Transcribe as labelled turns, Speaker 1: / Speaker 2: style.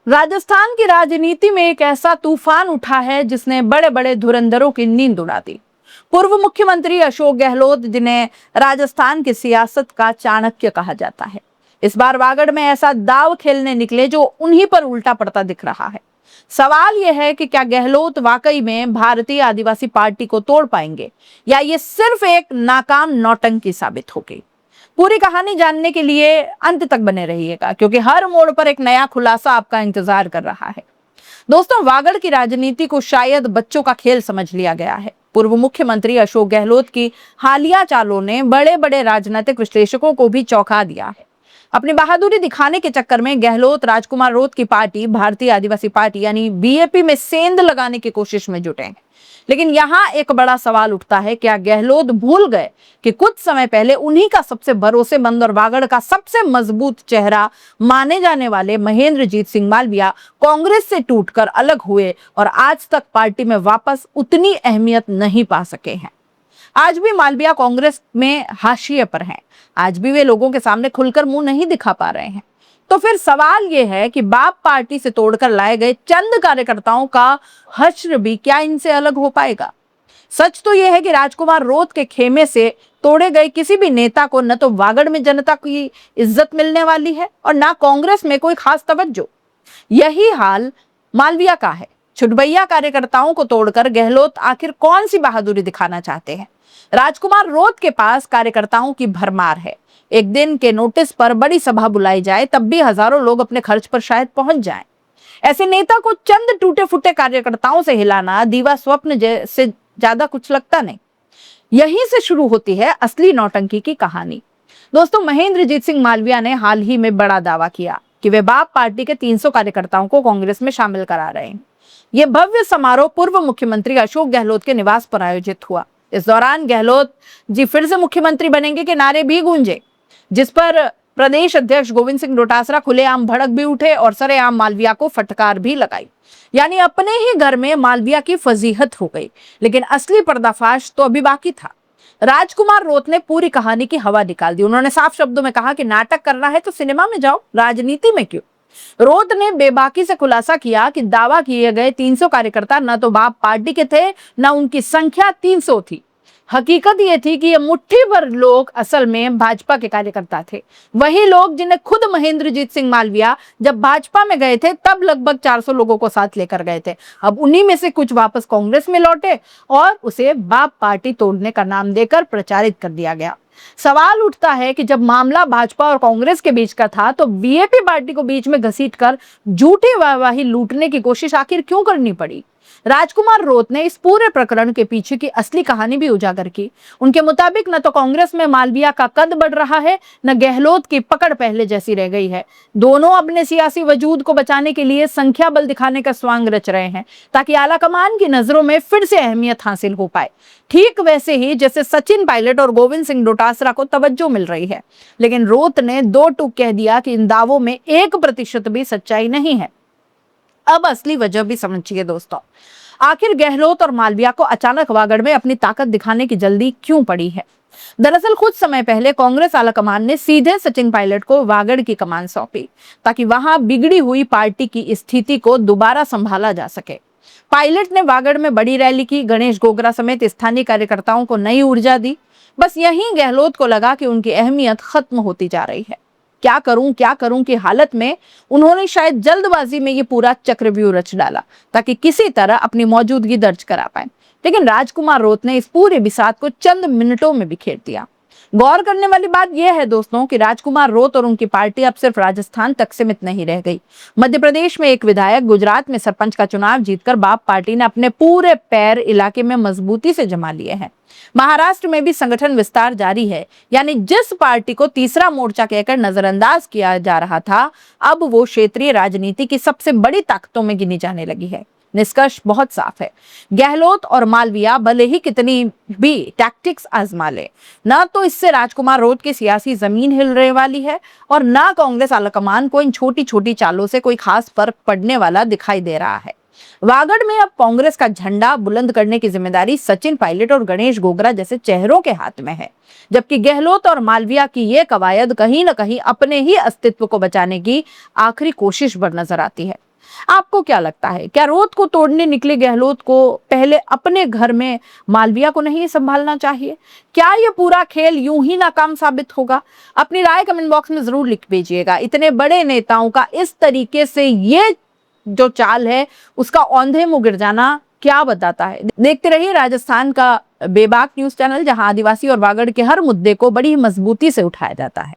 Speaker 1: राजस्थान की राजनीति में एक ऐसा तूफान उठा है जिसने बड़े बड़े धुरंधरों की नींद उड़ा दी। पूर्व मुख्यमंत्री अशोक गहलोत, जिन्हें राजस्थान की सियासत का चाणक्य कहा जाता है, इस बार वागड़ में ऐसा दांव खेलने निकले जो उन्हीं पर उल्टा पड़ता दिख रहा है। सवाल यह है कि क्या गहलोत वाकई में भारतीय आदिवासी पार्टी को तोड़ पाएंगे या ये सिर्फ एक नाकाम नौटंकी साबित होगी। पूरी कहानी जानने के लिए अंत तक बने रहिएगा, क्योंकि हर मोड़ पर एक नया खुलासा आपका इंतजार कर रहा है। दोस्तों, वागड़ की राजनीति को शायद बच्चों का खेल समझ लिया गया है। पूर्व मुख्यमंत्री अशोक गहलोत की हालिया चालों ने बड़े बड़े राजनीतिक विश्लेषकों को भी चौंका दिया है। अपनी बहादुरी दिखाने के चक्कर में गहलोत राजकुमार रोत की पार्टी भारतीय आदिवासी पार्टी यानी बीएपी में सेंध लगाने की कोशिश में जुटे हैं। लेकिन यहाँ एक बड़ा सवाल उठता है, क्या गहलोत भूल गए कि कुछ समय पहले उन्हीं का सबसे भरोसेमंद और वागड़ का सबसे मजबूत चेहरा माने जाने वाले महेंद्रजीत सिंह मालविया कांग्रेस से टूटकर अलग हुए और आज तक पार्टी में वापस उतनी अहमियत नहीं पा सके हैं। आज भी मालविया कांग्रेस में हाशिए पर हैं। आज भी वे लोगों के सामने खुलकर मुंह नहीं दिखा पा रहे हैं। तो फिर सवाल यह है कि बाप पार्टी से तोड़कर लाए गए चंद कार्यकर्ताओं का हश्र भी क्या इनसे अलग हो पाएगा। सच तो यह है कि राजकुमार रोत के खेमे से तोड़े गए किसी भी नेता को न तो वागड़ में जनता की इज्जत मिलने वाली है और ना कांग्रेस में कोई खास तवज्जो। यही हाल मालविया का है। छुटभैया कार्यकर्ताओं को तोड़कर गहलोत आखिर कौन सी बहादुरी दिखाना चाहते हैं। राजकुमार रोत के पास कार्यकर्ताओं की भरमार है। एक दिन के नोटिस पर बड़ी सभा बुलाई जाए तब भी हजारों लोग अपने खर्च पर शायद पहुंच जाएं। ऐसे नेता को चंद टूटे फूटे कार्यकर्ताओं से हिलाना दीवा स्वप्न से ज्यादा कुछ लगता नहीं। यहीं से शुरू होती है असली नौटंकी की कहानी। दोस्तों, महेंद्रजीत सिंह मालविया ने हाल ही में बड़ा दावा किया कि वे बाप पार्टी के 300 कार्यकर्ताओं को कांग्रेस में शामिल करा रहे हैं। यह भव्य समारोह पूर्व मुख्यमंत्री अशोक गहलोत के निवास पर आयोजित हुआ। इस दौरान गहलोत जी फिर से मुख्यमंत्री बनेंगे के नारे भी गूंजे, जिस पर प्रदेश अध्यक्ष गोविंद सिंह डोटासरा खुलेआम भड़क भी उठे और सरेआम मालविया को फटकार भी लगाई। यानी अपने ही घर में मालविया की फजीहत हो गई। लेकिन असली पर्दाफाश तो अभी बाकी था। राजकुमार रोत ने पूरी कहानी की हवा निकाल दी। उन्होंने साफ शब्दों में कहा कि नाटक करना है तो सिनेमा में जाओ, राजनीति में क्यों। रोत ने बेबाकी से खुलासा किया कि दावा किए गए 300 कार्यकर्ता न तो बाप पार्टी के थे, न उनकी संख्या 300 थी। हकीकत ये थी कि ये मुट्ठी भर लोग असल में भाजपा के कार्यकर्ता थे। वही लोग जिन्हें खुद महेंद्रजीत सिंह मालविया जब भाजपा में गए थे तब लगभग 400 लोगों को साथ लेकर गए थे। अब उन्हीं में से कुछ वापस कांग्रेस में लौटे और उसे बाप पार्टी तोड़ने का नाम देकर प्रचारित कर दिया गया। सवाल उठता है कि जब मामला भाजपा और कांग्रेस के बीच का था तो बीएपी पार्टी को बीच में घसीटकर झूठी वाहवाही लूटने की कोशिश आखिर क्यों करनी पड़ी। राजकुमार रोत ने इस पूरे प्रकरण के पीछे की असली कहानी भी उजागर की। उनके मुताबिक न तो कांग्रेस में मालविया का कद बढ़ रहा है, न गहलोत की पकड़ पहले जैसी रह गई है। दोनों अपने सियासी वजूद को बचाने के लिए संख्या बल दिखाने का स्वांग रच रहे हैं ताकि आलाकमान की नजरों में फिर से अहमियत हासिल हो पाए। ठीक वैसे ही जैसे सचिन पायलट और गोविंद सिंह डोटासरा को तवज्जो मिल रही है। लेकिन रोत ने दो टूक कह दिया कि इन दावों में 1% भी सच्चाई नहीं है। अब असली वजह भी समझिए दोस्तों। आखिर गहलोत और मालविया को अचानक वागड़ में अपनी ताकत दिखाने की जल्दी क्यों पड़ी है। दरअसल कुछ समय पहले कांग्रेस आलाकमान ने सीधे सचिन पायलट को वागड़ की कमान सौंपी ताकि वहां बिगड़ी हुई पार्टी की स्थिति को दोबारा संभाला जा सके। पायलट ने वागड़ में बड़ी रैली की, गणेश गोगरा समेत स्थानीय कार्यकर्ताओं को नई ऊर्जा दी। बस यहीं गहलोत को लगा कि उनकी अहमियत खत्म होती जा रही है। क्या करूं की हालत में उन्होंने शायद जल्दबाजी में ये पूरा चक्रव्यूह रच डाला ताकि किसी तरह अपनी मौजूदगी दर्ज करा पाए। लेकिन राजकुमार रोत ने इस पूरे बिसात को चंद मिनटों में बिखेर दिया। गौर करने वाली बात यह है दोस्तों कि राजकुमार रोत और उनकी पार्टी अब सिर्फ राजस्थान तक सीमित नहीं रह गई। मध्य प्रदेश में एक विधायक, गुजरात में सरपंच का चुनाव जीतकर बाप पार्टी ने अपने पूरे पैर इलाके में मजबूती से जमा लिए हैं। महाराष्ट्र में भी संगठन विस्तार जारी है। यानी जिस पार्टी को तीसरा मोर्चा कहकर नजरअंदाज किया जा रहा था, अब वो क्षेत्रीय राजनीति की सबसे बड़ी ताकतों में गिनी जाने लगी है। निष्कर्ष बहुत साफ है। गहलोत और मालविया भले ही कितनी भी टैक्टिक्स आजमा ले, ना तो इससे राजकुमार रोत की सियासी जमीन हिल रहे वाली है और ना कांग्रेस आलाकमान को इन छोटी छोटी चालों से कोई खास फर्क पड़ने वाला दिखाई दे रहा है। वागड़ में अब कांग्रेस का झंडा बुलंद करने की जिम्मेदारी सचिन पायलट और गणेश गोगरा जैसे चेहरों के हाथ में है, जबकि गहलोत और मालविया की ये कवायद कहीं न कहीं अपने ही अस्तित्व को बचाने की आखिरी कोशिश पर नजर आती है। आपको क्या लगता है, क्या रोध को तोड़ने निकले गहलोत को पहले अपने घर में मालविया को नहीं संभालना चाहिए? क्या ये पूरा खेल यूं ही नाकाम साबित होगा? अपनी राय कमेंट बॉक्स में जरूर लिख भेजिएगा। इतने बड़े नेताओं का इस तरीके से ये जो चाल है उसका औंधे मुंह गिर जाना क्या बताता है? देखते रहिए राजस्थान का बेबाक न्यूज चैनल, जहां आदिवासी और बागड़ के हर मुद्दे को बड़ी मजबूती से उठाया जाता है।